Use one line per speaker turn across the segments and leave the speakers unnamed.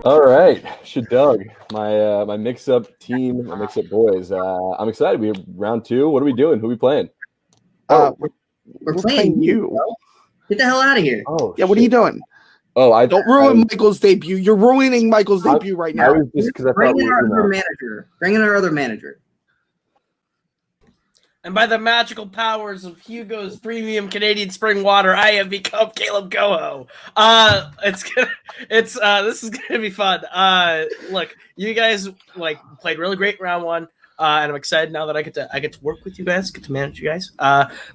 All right, Shdug, my mix-up team, my mix-up boys. I'm excited. We have round 2. What are we doing? Who are we playing?
We're playing you. Bro. Get the hell out of here.
Oh,
yeah. What are you doing?
Oh,
don't ruin Michael's debut. You're ruining Michael's debut right now.
Bring in our other manager. Bring in our other manager.
And by the magical powers of Hugo's premium Canadian spring water, I have become Kaleb Koho. This is gonna be fun. Look, you guys played really great round 1, and I'm excited now that I get to work with you guys, get to manage you guys.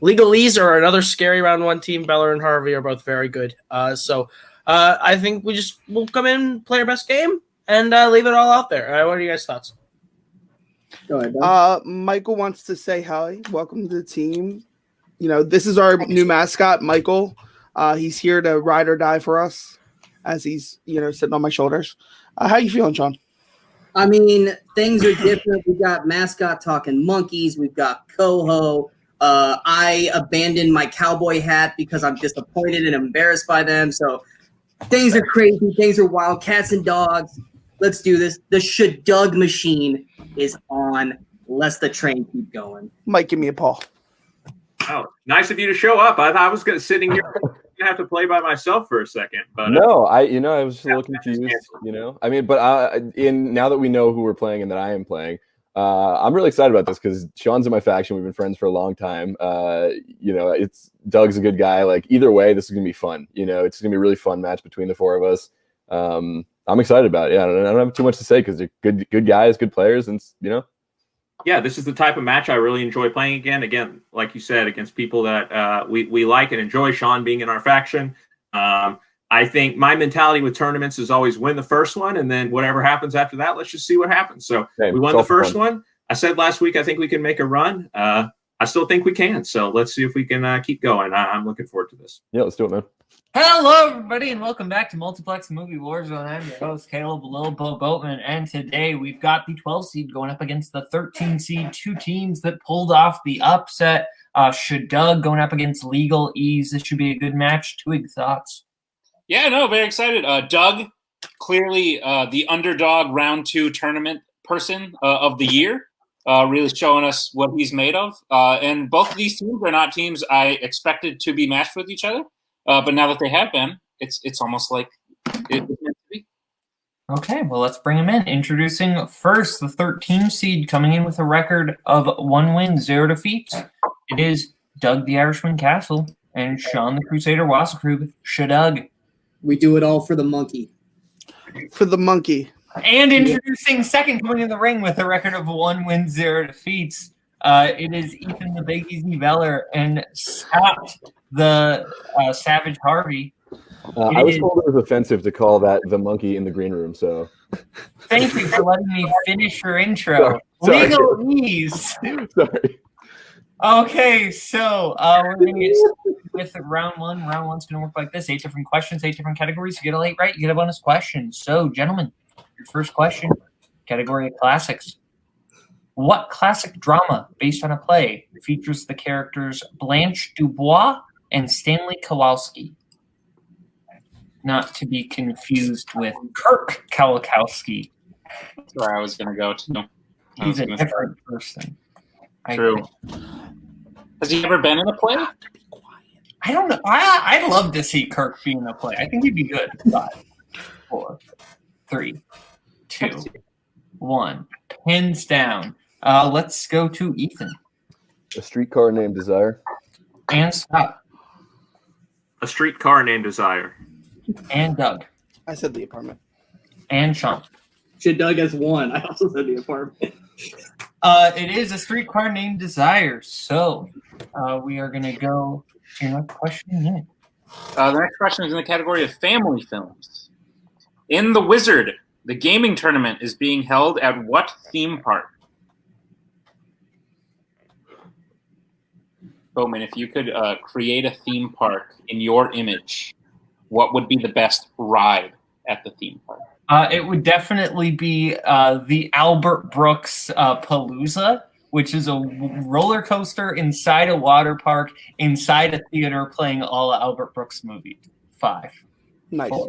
Legalese are another scary round 1 team. Beller and Harvey are both very good. So I think we'll come in, play our best game, and leave it all out there. What are you guys' thoughts?
Go ahead,
Michael wants to say hi. Welcome to the team. You know, this is our new mascot, Michael. He's here to ride or die for us as he's, sitting on my shoulders. How you feeling, Sean?
I mean, things are different. We got mascot talking monkeys. We've got Koho. I abandoned my cowboy hat because I'm disappointed and embarrassed by them. So things are crazy. Things are wild. Cats and dogs. Let's do this. The Shdug machine is on. Let the train keep going.
Mike, give me a paw.
Oh, nice of you to show up. I thought I was sitting here going to have to play by myself for a second. But
no, I was just a little confused. I mean, but now that we know who we're playing and that I am playing, I'm really excited about this because Sean's in my faction. We've been friends for a long time. It's Doug's a good guy. Like either way, this is gonna be fun. It's gonna be a really fun match between the 4 of us. I'm excited about it. Yeah, I don't have too much to say because they're good guys, good players, and
Yeah, this is the type of match I really enjoy playing again, like you said, against people that we like and enjoy. Sean being in our faction. I think my mentality with tournaments is always win the first one, and then whatever happens after that, let's just see what happens. So we won the first one. I said last week I think we can make a run. I still think we can. So let's see if we can keep going. I'm looking forward to this.
Yeah, let's do it, man.
Hello, everybody, and welcome back to Multiplex Movie Warzone. I'm your host, Kaleb Boatman, and today we've got the 12 seed going up against the 13 seed, 2 teams that pulled off the upset. Shdug going up against Legalese. This should be a good match. TWOHIG'S thoughts?
Yeah, no, very excited. Doug, clearly the underdog round 2 tournament person of the year, really showing us what he's made of. And both of these teams are not teams I expected to be matched with each other. But now that they have been, it's almost like it's meant to be.
Okay, well, let's bring them in. Introducing first the 13 seed coming in with a record of 1 win, 0 defeats. It is Doug the Irishman Cassel and Sean the Crusader Wasserkrug. Shdug.
We do it all for the monkey.
For the monkey.
And introducing second coming in the ring with a record of 1 win, 0 defeats. It is Ethan the Big Easy Veller and Scott the Savage Harvey.
I was told it was offensive to call that the monkey in the green room, so
thank you for letting me finish your intro.
Sorry.
Legalese.
Sorry.
Okay, so we're going to get started with round 1. Round 1's going to work like this. 8 different questions, 8 different categories. You get a late right, you get a bonus question. So, gentlemen, your first question, category of classics. What classic drama based on a play features the characters Blanche Dubois and Stanley Kowalski? Not to be confused with Kirk Kowalkowski.
That's where I was going to go to.
He's a different person.
True. Has he ever been in a play?
I don't know. I'd love to see Kirk be in a play. I think he'd be good. 5, 4, 3, 2, 1. Pins down. Let's go to Ethan.
A streetcar named Desire.
And Scott.
A streetcar named Desire.
And Doug.
I said the apartment.
And Sean.
Shdug has 1. I also said the apartment.
It is a streetcar named Desire. So we are going to go to your next question here.
The next question is in the category of family films. In The Wizard, the gaming tournament is being held at what theme park? Bowman, if you could create a theme park in your image, what would be the best ride at the theme park?
It would definitely be the Albert Brooks Palooza, which is a roller coaster inside a water park, inside a theater, playing all Albert Brooks movies. 5,
Nice.
4,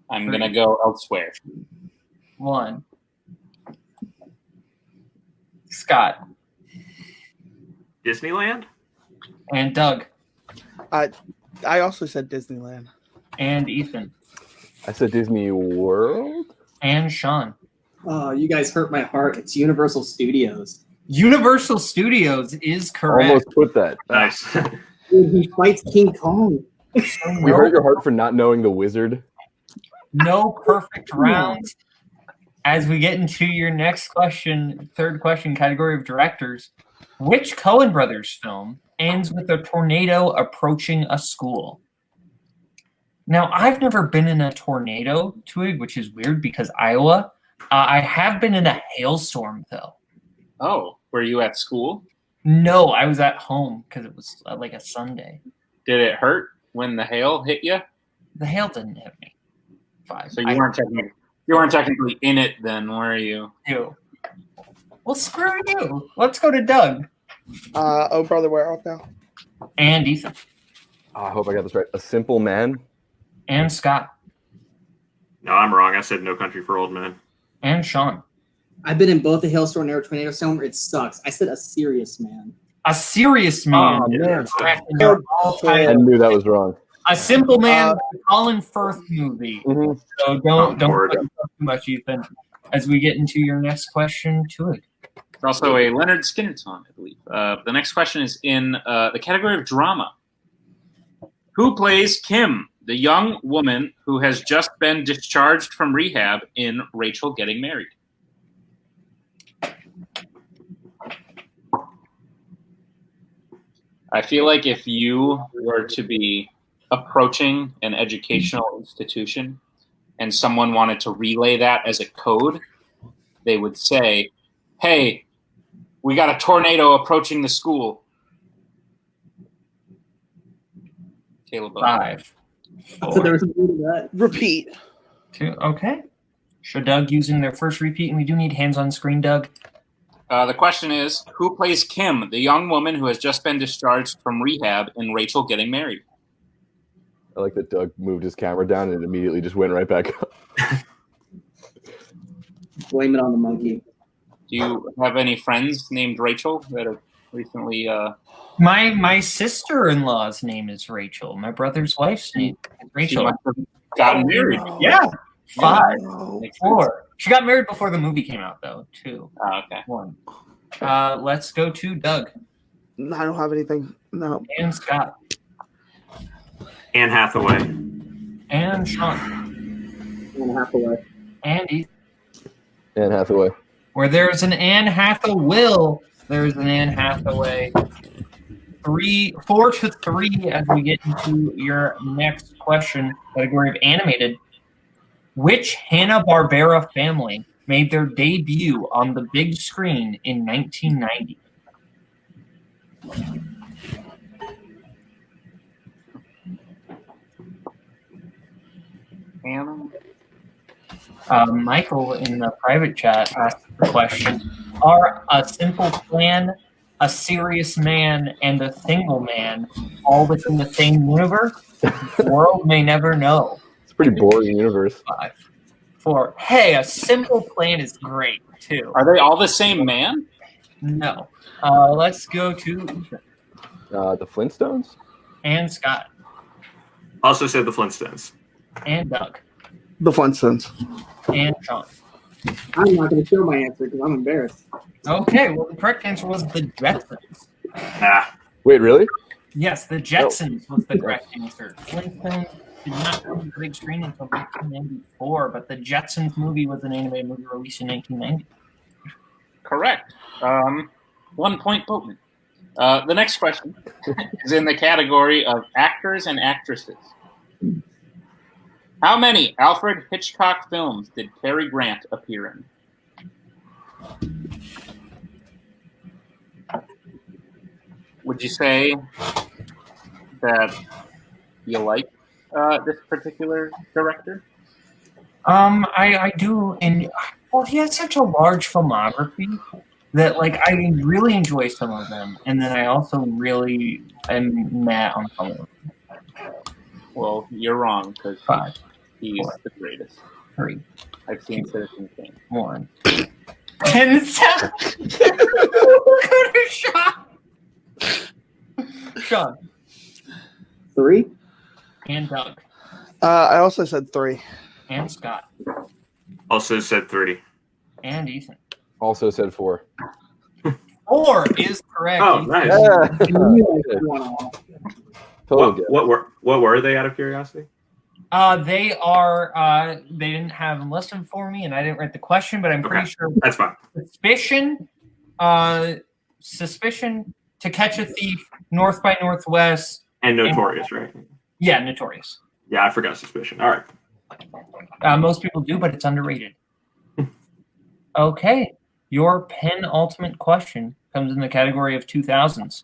I'm going to go elsewhere.
1. Scott
Disneyland?
and Doug
I also said Disneyland.
and Ethan
I said Disney World.
and Sean.
Oh, you guys hurt my heart. It's Universal Studios.
Universal Studios is correct.
Almost put that.
Nice.
Dude, he fights King Kong.
We hurt your heart for not knowing the wizard.
No perfect rounds. As we get into your next question, third question, category of directors, which Coen Brothers film ends with a tornado approaching a school? Now, I've never been in a tornado, Twig, which is weird because Iowa. I have been in a hailstorm, though.
Oh, were you at school?
No, I was at home because it was like a Sunday.
Did it hurt when the hail hit you?
The hail didn't hit me. 5.
So you weren't technically in it then, were you?
do. Well, screw you. Let's go to Doug
Oh, brother, where art thou?
and Ethan
Oh, I hope I got this right. A Simple Man.
and Scott
No, I'm wrong. I said No Country for Old Men.
and Sean.
I've been in both the hailstorm and a tornado storm. It sucks. I said A Serious Man.
A Serious Man.
Oh, man.
Cracking your all-time-
I knew that was wrong.
A Simple Man, the Colin Firth movie.
Mhm.
So don't
Lord.
put yourself too much, Ethan. As we get into your next question, to it.
It's also a Leonard Skinner song, I believe. The next question is in the category of drama. Who plays Kim, the young woman who has just been discharged from rehab in Rachel Getting Married? I feel like if you were to be approaching an educational institution and someone wanted to relay that as a code, they would say, hey, we got a tornado approaching the school. Caleb.
5,
So
4,
there was a bit of that.
Repeat.
2. Okay. Shdug using their first repeat, and we do need hands on screen, Doug.
The question is, who plays Kim, the young woman who has just been discharged from rehab in Rachel Getting Married?
I like that Doug moved his camera down and it immediately just went right back up.
Blame it on the monkey.
Do you have any friends named Rachel that have recently...
My sister-in-law's name is Rachel. My brother's wife's name is
she
Rachel.
must have gotten married?
Yeah. 5,
Oh,
4. She got married before the movie came out, though. 2,
Oh, okay.
1. Let's go to Doug
I don't have anything. No.
and Scott
Anne Hathaway.
and Sean
1.5 away.
and Ethan.
Anne Hathaway.
Where there's an Anne Hathaway, there's an Anne Hathaway. 4 to 3 as we get into your next question, category of animated. Which Hanna-Barbera family made their debut on the big screen in 1990? Michael in the private chat asked the question, are A Simple Plan, A Serious Man, and A Single Man all within the same universe? The world may never know.
It's a pretty boring universe.
5, 4. Hey, A Simple Plan is great, too.
Are they all the same man?
No. Let's go to Ethan
The Flintstones?
and Scott
Also said the Flintstones.
and Doug
The Flintstones.
and Sean.
I'm not going to show my answer because I'm embarrassed.
Okay, well, the correct answer was the Jetsons.
Ah,
Wait, really?
Yes, the Jetsons was the correct answer. Flintstones did not come to the big screen until 1994, but the Jetsons movie was an animated movie released in 1990.
Correct. 1 point, Boatman. The next question is in the category of actors and actresses. How many Alfred Hitchcock films did Cary Grant appear in? Would you say that you like this particular director?
I do, and well, he has such a large filmography that like I really enjoy some of them, and then I also really am mad on some of them.
Well, you're wrong because
5.
He's the greatest.
3,
I've seen Citizen Kane.
1. And 7. Sean
3.
and Doug
I also said 3.
and Scott
Also said 3.
and Ethan.
Also said 4.
4 is correct.
Oh,
Ethan.
nice.
Totally good.
What were they, out of curiosity?
They are. They didn't have them listed for me, and I didn't write the question, but I'm pretty sure
That's fine.
suspicion. Suspicion, To Catch a Thief, North by Northwest,
And Notorious, right?
yeah, Notorious.
Yeah, I forgot Suspicion. All right.
Most people do, but it's underrated. Okay, your penultimate question comes in the category of 2000s.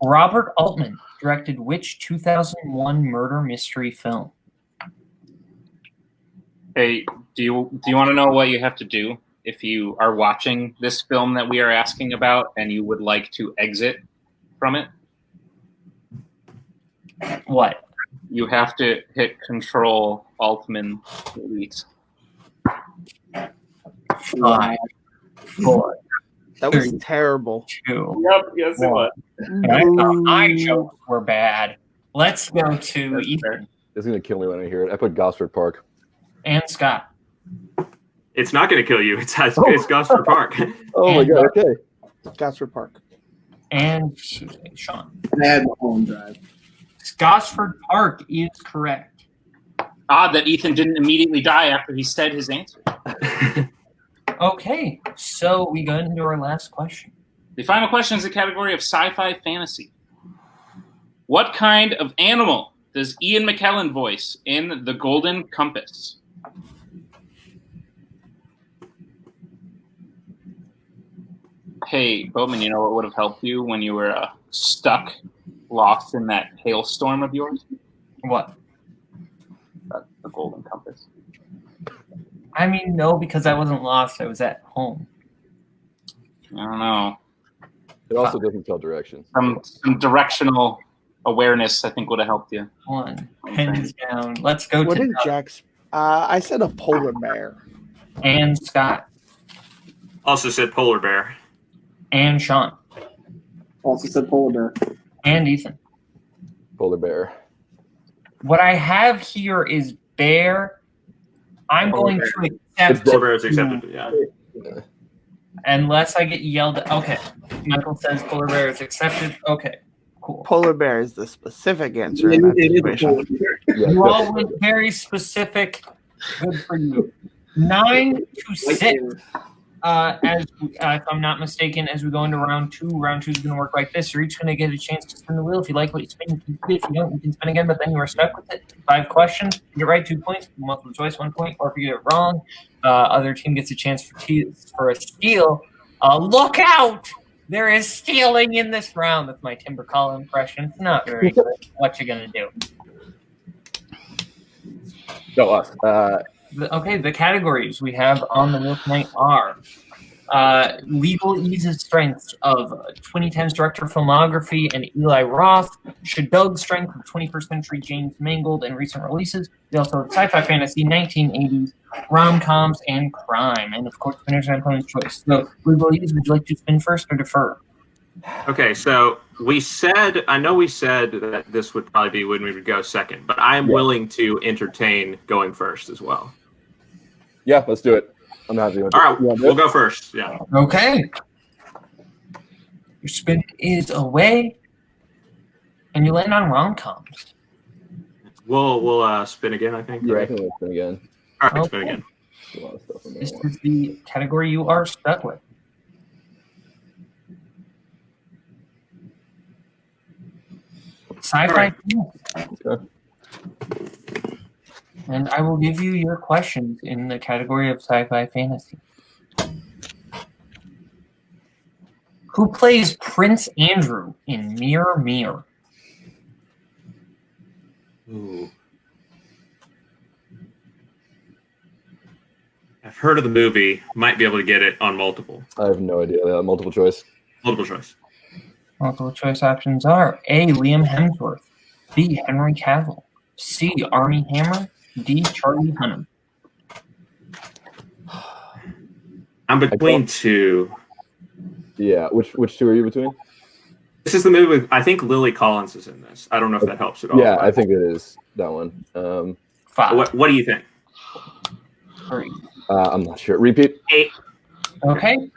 Robert Altman directed which 2001 murder mystery film?
Hey, do you want to know what you have to do if you are watching this film that we are asking about and you would like to exit from it?
What?
You have to hit Control Altman Delete.
5, 4,
That was terrible.
2.
Yep, yes it was.
I thought my jokes were bad. Let's go to Ethan
It's gonna kill me when I hear it. I put Gosford Park.
and Scott.
It's not going to kill you. It's Gosford Park.
Oh my god. Okay.
Gosford Park.
And Sean.
I had Mulholland Drive.
Gosford Park is correct.
Odd that Ethan didn't immediately die after he said his answer.
Okay, so we go into our last question.
The final question is the category of sci-fi fantasy. What kind of animal does Ian McKellen voice in The Golden Compass? Hey, Boatman, you know what would have helped you when you were stuck, lost in that hailstorm of yours?
What?
The Golden Compass.
I mean, no, because I wasn't lost. I was at home.
I don't know.
It also doesn't tell directions.
Some directional awareness, I think, would have helped you.
1. Hands down. Let's go
What
to
did
Doug
Jack's? I said a polar bear.
and Scott
Also said Polar Bear.
and Sean
Also said polar bear.
and Ethan.
Polar bear.
What I have here is bear. I'm
Polar
going
bear.
to accept
Polar Bear is accepted. Yeah.
unless I get yelled at. Okay. Michael says polar bear is accepted. Okay. Cool.
Polar bear is the specific answer in that
It is a
situation.
polar bear.
Yeah,
You all went very specific. Good for you. 9 to 6. If I'm not mistaken, as we go into round 2, round 2 is going to work like this. You're each going to get a chance to spin the wheel. If you like what you spin, you can spin. If you don't, you can spin again, but then you are stuck with it. 5 questions. You get right, 2 points. Multiple choice, 1 point. Or if you get it wrong, other team gets a chance for a steal. Look out! There is stealing in this round. That's my Brzakala impression. It's not very good. What you going to do?
Go us.
Okay, the categories we have on the wheel tonight are Legal Ease's strengths of 2010's director of filmography and Eli Roth, Shdug's strength of 21st century James Mangold and recent releases. We also have sci-fi fantasy, 1980s, rom-coms, and crime. And of course, winners and opponent's choice. So, Legal Ease, would you like to spin first or defer?
Okay, so I know we said that this would probably be when we would go second, but I am willing to entertain going first as well.
Yeah, let's do it. I'm happy with it.
All right, we'll go first. Yeah.
Okay. Your spin is away, and you land on rom-coms.
We'll spin again, I think.
Yeah, I
Right?
think let's spin again.
All right,
Okay.
spin again.
A lot of stuff in there.
This is the category you are stuck with. Sci-fi.
Okay.
And I will give you your questions in the category of sci-fi fantasy. Who plays Prince Andrew in Mirror Mirror?
Ooh. I've heard of the movie. Might be able to get it on multiple.
I have no idea. Multiple choice.
Multiple choice.
Multiple choice options are A. Liam Hemsworth, B. Henry Cavill, C. Armie Hammer, D. Charlie Hunnam?
I'm between two.
Yeah, which two are you between?
This is the movie with, I think Lily Collins is in this. I don't know if that helps at all.
Yeah, I think it is that one.
5.
What do you think?
3.
I'm not sure. Repeat.
8.
Okay.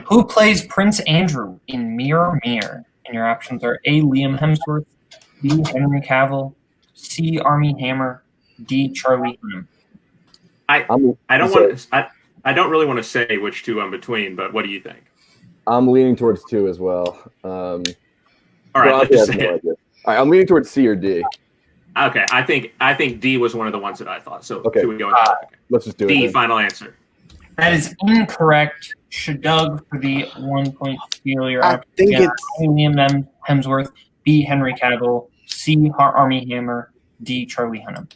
Who plays Prince Andrew in Mirror Mirror? And your options are A. Liam Hemsworth, B. Henry Cavill, C. Armie Hammer, D. Charlie Hunnam.
I don't really want to say which two I'm between, but what do you think?
I'm leaning towards 2 as well.
All right, let's just say it.
All right, I'm leaning towards C or D.
Okay, I think D was one of the ones that I thought. So
Okay.
should we go with that? Okay.
Let's just do
D,
it.
final answer.
That is incorrect. Shdug for the 1 point steal. Your
I
options
think
again
it's
are A. Liam Hemsworth, B. Henry Cavill, C. Armie Hammer, D. Charlie Hunnam.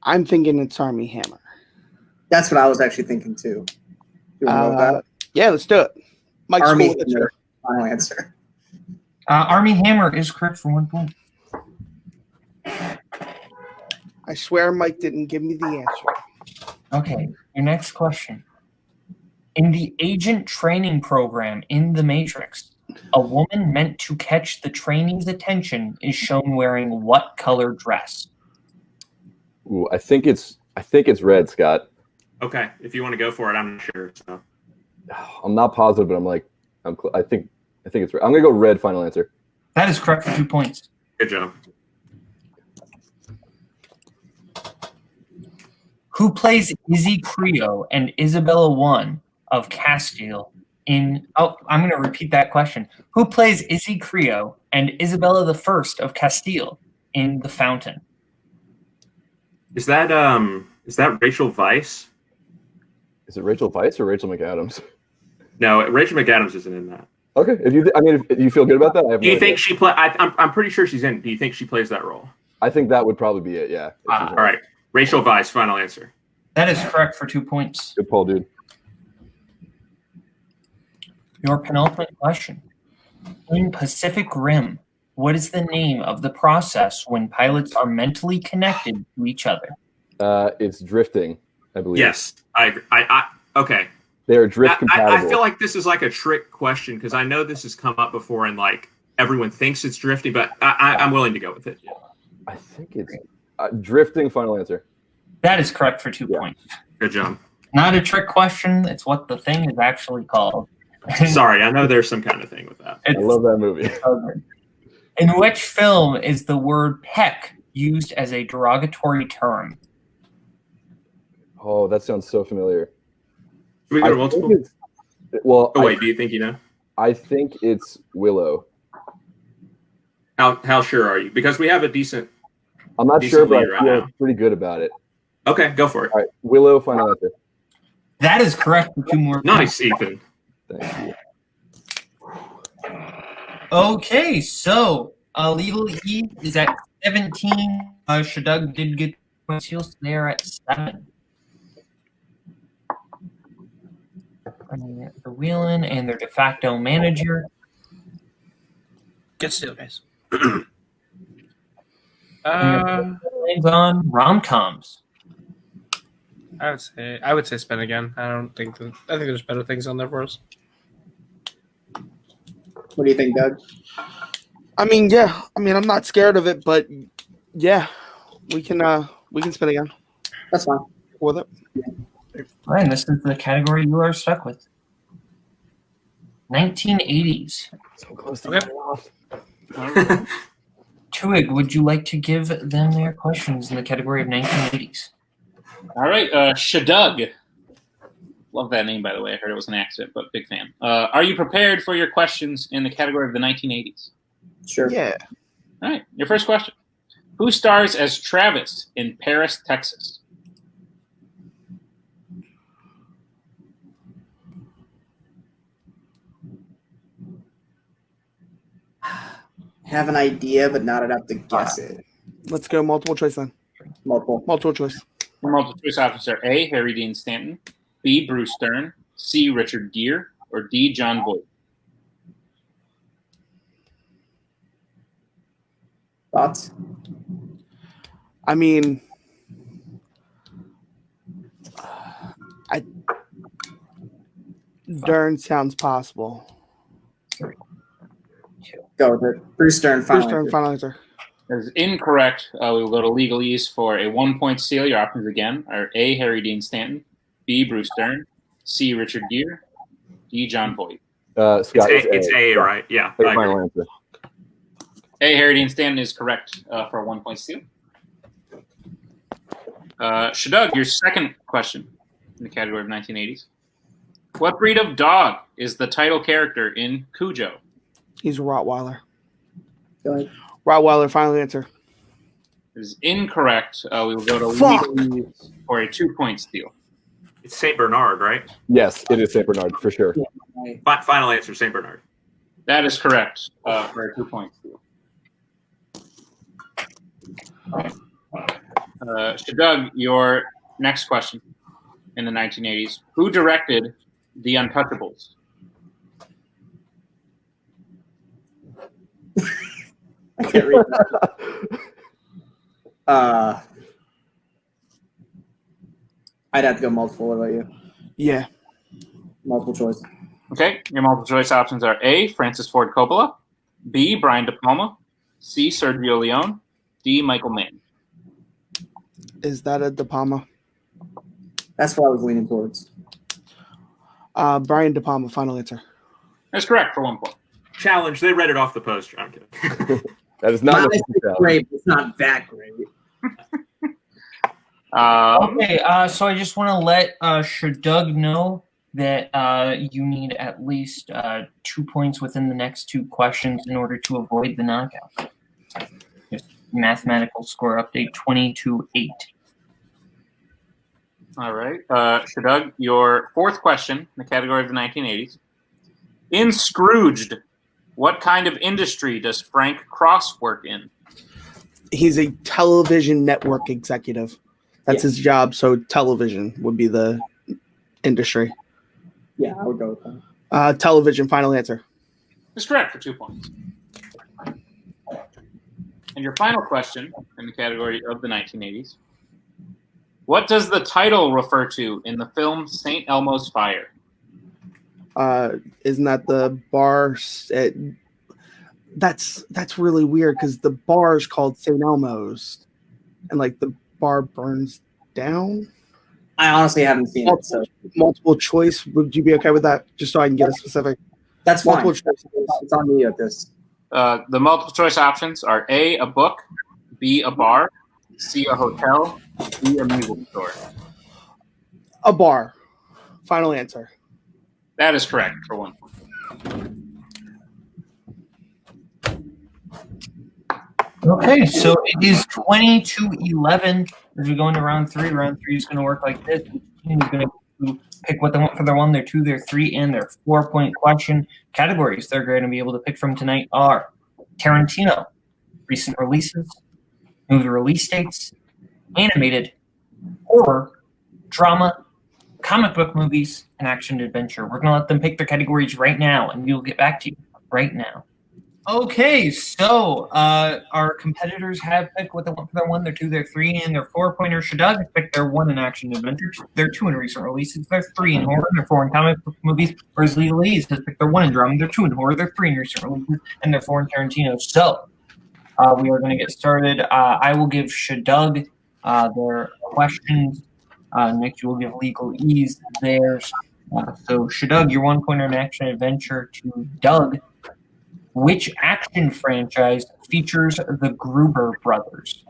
I'm thinking it's Armie Hammer.
That's what I was actually thinking too. You want to know about it?
Yeah, let's do it. Mike's
Army
cool with it, sure.
final answer.
Armie Hammer is correct for 1 point.
I swear Mike didn't give me the answer.
Okay, your next question. In the agent training program in The Matrix, a woman meant to catch the trainee's attention is shown wearing what color dress?
Ooh, I think it's red, Scott.
Okay, if you want to go for it, I'm not sure. So.
I'm not positive, but I think it's red. I'm gonna go red. Final answer.
That is correct for 2 points.
Good job.
Who plays Izzy Creo and Isabella 1 of Castile in... Oh, I'm going to repeat that question. Who plays Izzy Creo and Isabella the First of Castile in The Fountain?
Is that Rachel Weisz?
Is it Rachel Weisz or Rachel McAdams?
No, Rachel McAdams isn't in that.
Okay, if you feel good about that, I have
Do you
no
think
idea.
she play? I'm pretty sure she's in. Do you think she plays that role?
I think that would probably be it. Yeah. if she's in
All right, Rachel Weisz, final answer.
That is correct for 2 points.
Good poll, dude.
Your penultimate question. In Pacific Rim, what is the name of the process when pilots are mentally connected to each other?
It's drifting, I believe.
Yes, I okay.
They are drift compatible.
I feel like this is like a trick question because I know this has come up before and like everyone thinks it's drifting, but I'm willing to go with it. Yeah.
I think it's drifting. Final answer.
That is correct for 2 points.
Good job.
Not a trick question. It's what the thing is actually called.
Sorry, I know there's some kind of thing with that.
I love that movie.
In which film is the word peck used as a derogatory term?
Oh, that sounds so familiar.
Should we go to multiple?
Well,
oh wait, do you think you know?
I think it's Willow.
How sure are you? Because we have a decent.
I'm not sure, but
lead
I feel
now.
pretty good about it.
Okay, go for it.
All right, Willow. Final answer.
That is correct for 2 more.
Nice, Ethan.
Thank you.
Okay, so legal E is at 17. Shdug did get points. Heels. They are at 7. The Wheelan and their de facto manager.
Good steal, guys.
Names on rom-coms.
I would say spin again. I think there's better things on there for us.
What do you think, Doug?
I mean, yeah. I mean, I'm not scared of it, but yeah, we can spin again
That's fine.
with it.
All right, this is the category you are stuck with. 1980s.
So close to
Okay.
getting off.
Twig, would you like to give them their questions in the category of 1980s?
All right, Shdug. Love that name, by the way. I heard it was an accident, but big fan. Are you prepared for your questions in the category of the 1980s?
Sure.
Yeah.
All right, your first question. Who stars as Travis in Paris, Texas?
Have an idea, but not enough to guess it.
Let's go multiple choice then. Multiple choice.
Multiple choice options are A, Harry Dean Stanton, B, Bruce Stern, C, Richard Gere, or D, John Voight.
Thoughts?
I mean, Dern sounds possible.
Go with it. Bruce Stern, final
Bruce Dern,
answer.
final answer.
That is incorrect. We will go to legalese for a 1-point steal. Your options again are A. Harry Dean Stanton, B. Bruce Dern, C. Richard Gere, D. John Voight.
Scott,
It's A, right? Yeah. I agree.
Final answer.
A. Harry Dean Stanton is correct for a 1-point steal. Shdug, your second question in the category of 1980s. What breed of dog is the title character in Cujo?
He's a Rottweiler.
Go ahead.
Rottweiler, final answer.
It is incorrect. We will go to
Fuck.
legalese for a 2-point steal.
It's Saint Bernard, right?
Yes, it is Saint Bernard for sure.
Final answer, Saint Bernard.
That is correct for a 2-point steal. Shdug, your next question in the 1980s. Who directed The Untouchables?
I can't read that. I'd have to go multiple. What about you?
Yeah.
Multiple choice.
Okay, your multiple choice options are A. Francis Ford Coppola, B. Brian De Palma, C. Sergio Leone, D. Michael Mann.
Is that a De Palma?
That's what I was leaning towards.
Brian De Palma, final answer.
That's correct for 1 point.
Challenge. They read it off the poster. I'm kidding.
That is not
It's great, but it's not that great.
Okay, so I just want to let Shdug know that you need at least 2 points within the next 2 questions in order to avoid the knockout. Just mathematical score update 20-8.
All right. Shdug, your fourth question in the category of the 1980s. In Scrooged, what kind of industry does Frank Cross work in?
He's a television network executive. That's his job. So television would be the industry.
Yeah, I would go with that.
Television, final answer.
That's correct for 2 points. And your final question in the category of the 1980s. What does the title refer to in the film St. Elmo's Fire?
Isn't that the bar? That's really weird because the bar is called St. Elmo's, and like the bar burns down.
I honestly haven't seen it, so
Multiple choice. Would you be okay with that? Just so I can get a specific.
that's fine.
Multiple choice.
It's on me at this.
The multiple choice options are A, a book, B, a bar, C, a hotel, D, a music store.
A bar. Final answer.
That is correct for 1 point.
Okay, so it is 20-11 as we go into round 3. Round 3 is going to work like this. Each team is going to pick what they want for their 1, their 2, their 3, and their 4-point question. Categories they're going to be able to pick from tonight are Tarantino, recent releases, movie release dates, animated, horror, drama, comic book movies, and action adventure. We're going to let them pick their categories right now, and we'll get back to you right now. Okay, so our competitors have picked what they want for their 1, their 2, their 3, and their 4-pointer. Shdug has picked their 1 in action adventure, their 2 in recent releases, their 3 in horror, their 4 in comic book movies. Whereas Legalese has picked their 1 in drama, their 2 in horror, their 3 in recent releases, and their 4 in Tarantino. So we are going to get started. I will give Shdug their questions. Next, you will give Legalese theirs. So Shdug, your 1-pointer in action adventure to Doug. Which action franchise features the Gruber brothers?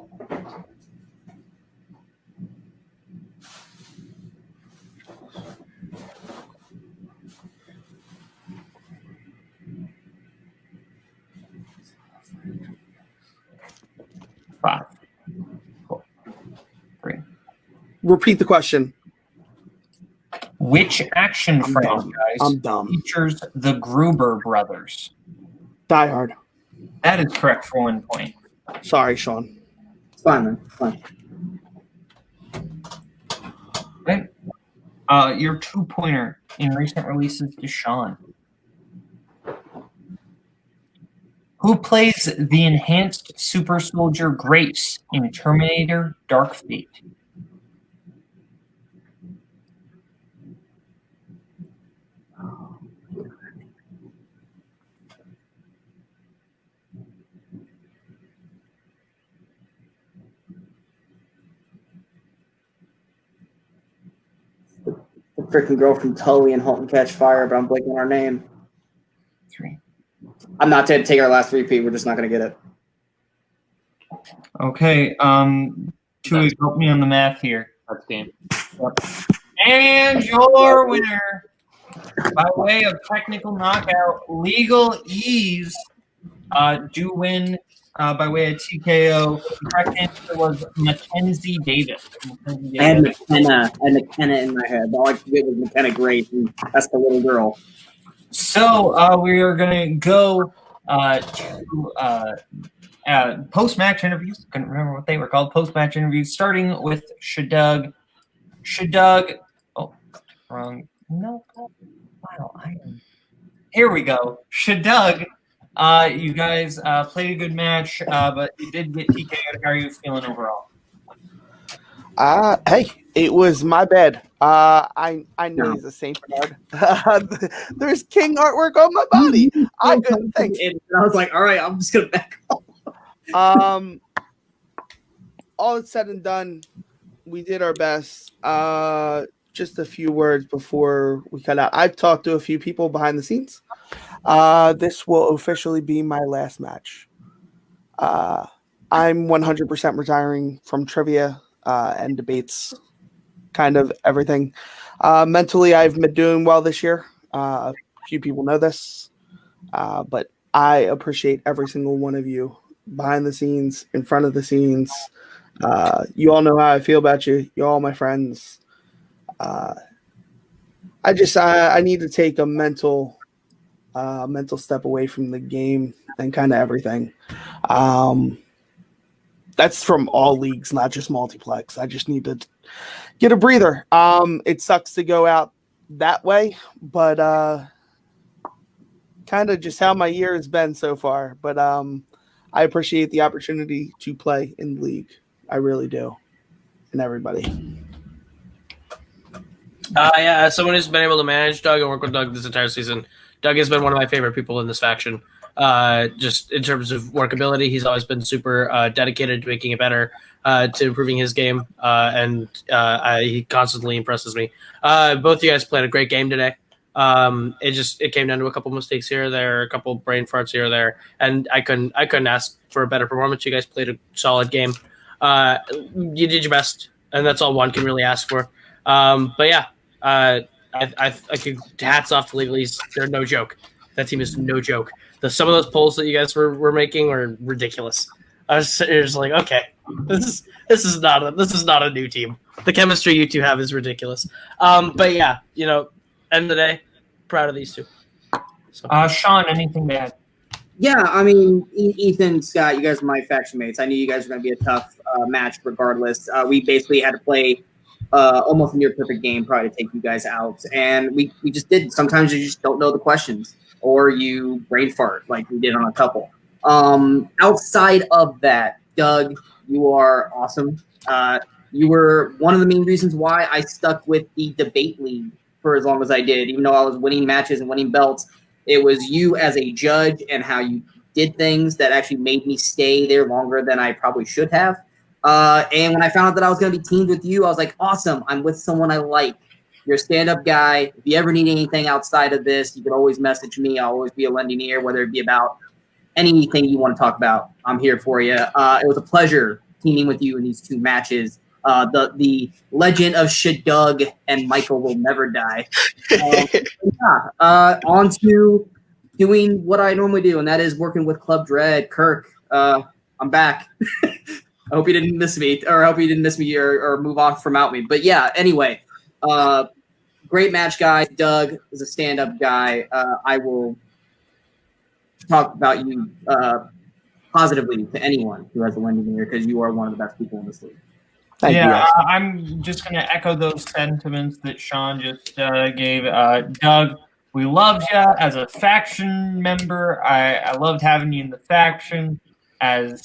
Five, 4, 3.
Repeat the question.
Which action
I'm
franchise
dumb.
features the Gruber brothers?
Die Hard.
That is correct for 1 point.
Sorry, Sean.
It's fine, man. It's fine.
Okay. Your 2-pointer in recent releases to Sean. Who plays the enhanced super soldier Grace in Terminator Dark Fate?
The freaking girl from Tully and Halt and Catch Fire, but I'm blanking on her name.
3.
I'm not going to take our last repeat. We're just not going to get it.
Okay, Tui, help me on the math here.
That's game.
And your winner, by way of technical knockout, Legal Ease, do win by way of TKO. The correct answer was Mackenzie Davis.
I had McKenna in my head. All I could get was McKenna Grace, and that's the little girl.
So we are going to go to post-match interviews. Couldn't remember what they were called. Post-match interviews, starting with Shdug. Shdug. Oh, wrong. No. Wow. Here we go. Shdug. You guys played a good match, but you did get TKO'd. How are you feeling overall?
Hey, it was my bad. I know he's a Saint Bernard. There's king artwork on my body. I couldn't think.
And I was like, all right, I'm just gonna back off.
All it's said and done, we did our best. Just a few words before we cut out. I've talked to a few people behind the scenes. This will officially be my last match. I'm 100% retiring from trivia and debates, kind of everything. Mentally, I've been doing well this year. A few people know this, but I appreciate every single one of you behind the scenes, in front of the scenes. You all know how I feel about you. You're all my friends. I need to take a mental step away from the game and kind of everything. That's from all leagues, not just Multiplex. I just need to get a breather. It sucks to go out that way, but kind of just how my year has been so far. But I appreciate the opportunity to play in the league. I really do. And everybody.
Yeah, as someone who's been able to manage Doug and work with Doug this entire season, Doug has been one of my favorite people in this faction. Just in terms of workability, he's always been super dedicated to making it better, to improving his game, and he constantly impresses me. Both of you guys played a great game today. It came down to a couple mistakes here or there, a couple brain farts here or there, and I couldn't ask for a better performance. You guys played a solid game. You did your best, and that's all one can really ask for. But yeah, I could hats off to Legalese. They're no joke. That team is no joke. Some of those polls that you guys were making were ridiculous. I was just like, okay, this is not a new team. The chemistry you two have is ridiculous. But yeah, end of the day, proud of these two. So.
Sean, anything to add?
Yeah, I mean, Ethan, Scott, you guys are my faction mates. I knew you guys were going to be a tough match regardless. We basically had to play almost a near perfect game probably to take you guys out. And we just did. Sometimes you just don't know the questions or you brain fart like we did on a couple. Outside of that, Doug, you are awesome. You were one of the main reasons why I stuck with the debate league for as long as I did. Even though I was winning matches and winning belts, it was you as a judge and how you did things that actually made me stay there longer than I probably should have. And when I found out that I was going to be teamed with you, I was like, awesome, I'm with someone I like. You're a stand-up guy. If you ever need anything outside of this, you can always message me. I'll always be a lending ear, whether it be about anything you want to talk about. I'm here for you. It was a pleasure teaming with you in these two matches. The legend of Shdug and Michael will never die. On to doing what I normally do, and that is working with Club Dread. Kirk, I'm back. I hope you didn't miss me, or I hope you didn't miss me or move off from out me. But yeah, anyway, great match, guys. Doug is a stand-up guy. I will talk about you positively to anyone who has a lending ear because you are one of the best people in this league.
Thank you.
I'm just going to echo those sentiments that Sean just gave. Doug, We loved you as a faction member. I loved having you in the faction as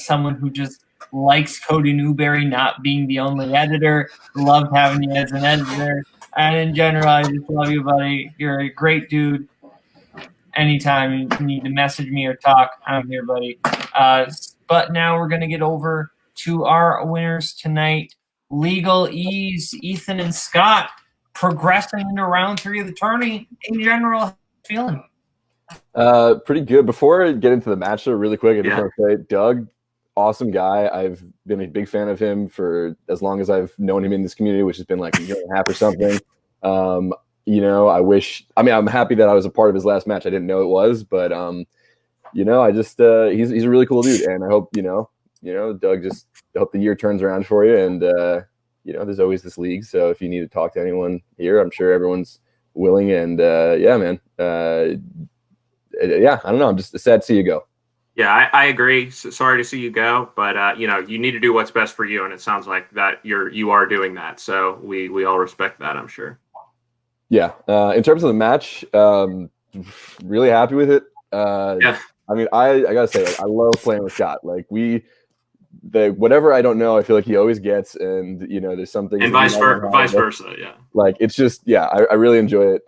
someone who just likes Cody Newberry not being the only editor. Loved having you as an editor. And in general, I just love you, buddy. You're a great dude. Anytime you need to message me or talk, I'm here, buddy. But now we're going to get over to our winners tonight. Legal Ease, Ethan and Scott, progressing into round 3 of the tourney. In general, how are you feeling?
Pretty good. Before I get into the match, though, really quick, I just want to say, Doug, awesome guy. I've been a big fan of him for as long as I've known him in this community, which has been like a year and a half or something. You know, I'm happy that I was a part of his last match. I didn't know it was, but you know, I just he's a really cool dude, and I hope you know, Doug, just hope the year turns around for you, and you know, there's always this league, so if you need to talk to anyone here, I'm sure everyone's willing, and yeah, man, yeah, I don't know, I'm just sad to see you go.
Yeah, I agree. Sorry to see you go, but you know, you need to do what's best for you, and it sounds like that you are doing that. So we all respect that, I'm sure.
Yeah. In terms of the match, really happy with it.
Yeah.
I mean, I gotta say, like, I love playing with Scott. Like whatever I don't know, I feel like he always gets, and you know, there's something.
And vice versa. Yeah.
Like it's just, yeah, I really enjoy it.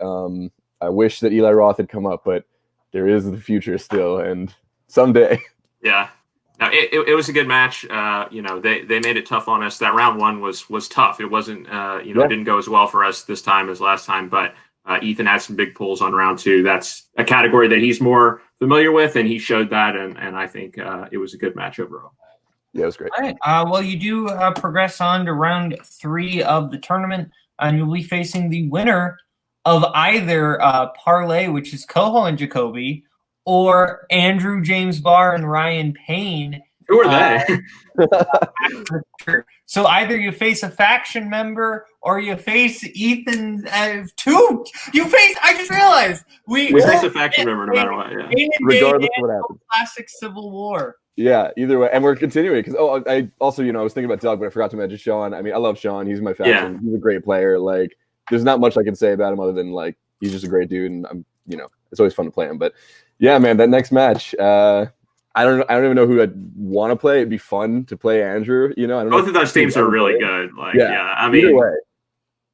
I wish that Eli Roth had come up, but there is the future still, and someday.
Yeah. No, it was a good match. You know, they made it tough on us. That round 1 was tough. It wasn't, you know,
Yeah.
It didn't go as well for us this time as last time, but Ethan had some big pulls on round 2. That's a category that he's more familiar with, and he showed that, and I think it was a good match overall.
Yeah, it was great.
All right. Well, you do progress on to round 3 of the tournament, and you'll be facing the winner of either Parlay, which is Koho and Jacoby, or Andrew James Barr and Ryan Payne.
Who are they?
So either you face a faction member or you face Ethan. Two. You face. I just realized we
face a faction member no matter what. Yeah.
Regardless of what happens.
Classic Civil War.
Yeah, either way, and we're continuing because I also, you know, I was thinking about Doug, but I forgot to mention Sean. I mean, I love Sean. He's my faction. Yeah. He's a great player. Like, there's not much I can say about him other than like he's just a great dude, and I'm, you know, it's always fun to play him. But yeah, man, that next match, I don't even know who I'd want to play. It'd be fun to play Andrew. You know, I don't
both
know
of those teams are really good. Like, yeah, I
mean,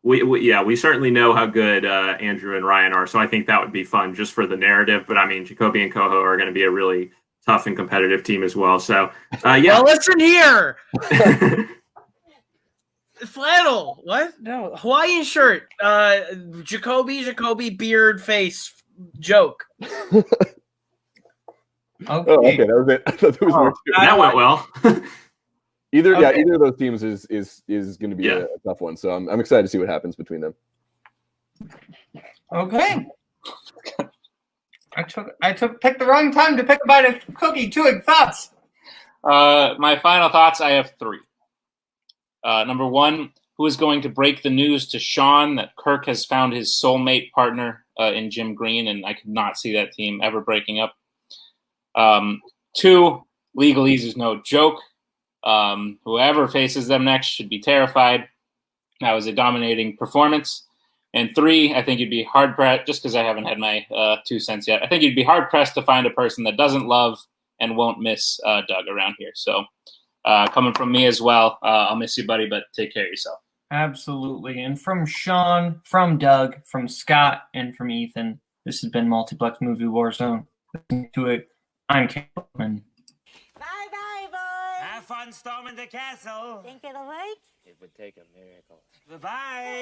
we certainly know how good Andrew and Ryan are. So I think that would be fun just for the narrative. But I mean, Jacoby and Koho are going to be a really tough and competitive team as well. So yeah.
Well, listen here. Flannel. What? No. Hawaiian shirt. Jacoby beard face joke.
Okay.
Oh, okay, that was it. I thought there was more to it.
That went well.
Either of those teams is going to be a tough one. So I'm excited to see what happens between them.
Okay. I picked the wrong time to pick about a cookie. TWOHIG, thoughts?
My final thoughts, I have 3. Number 1, who is going to break the news to Sean that Kirk has found his soulmate partner in Jim Green, and I could not see that team ever breaking up. 2, Legalese is no joke. Whoever faces them next should be terrified. That was a dominating performance. And 3, I think you'd be hard-pressed, just because I haven't had my 2 cents yet, I think you'd be hard-pressed to find a person that doesn't love and won't miss Doug around here. So coming from me as well, I'll miss you, buddy, but take care of yourself.
Absolutely. And from Sean, from Doug, from Scott, and from Ethan, this has been Multiplex Movie Warzone. Listen to it. I'm Boatman.
Bye-bye, boys.
Have fun storming the castle.
Think it'll work?
It would take a miracle.
Goodbye.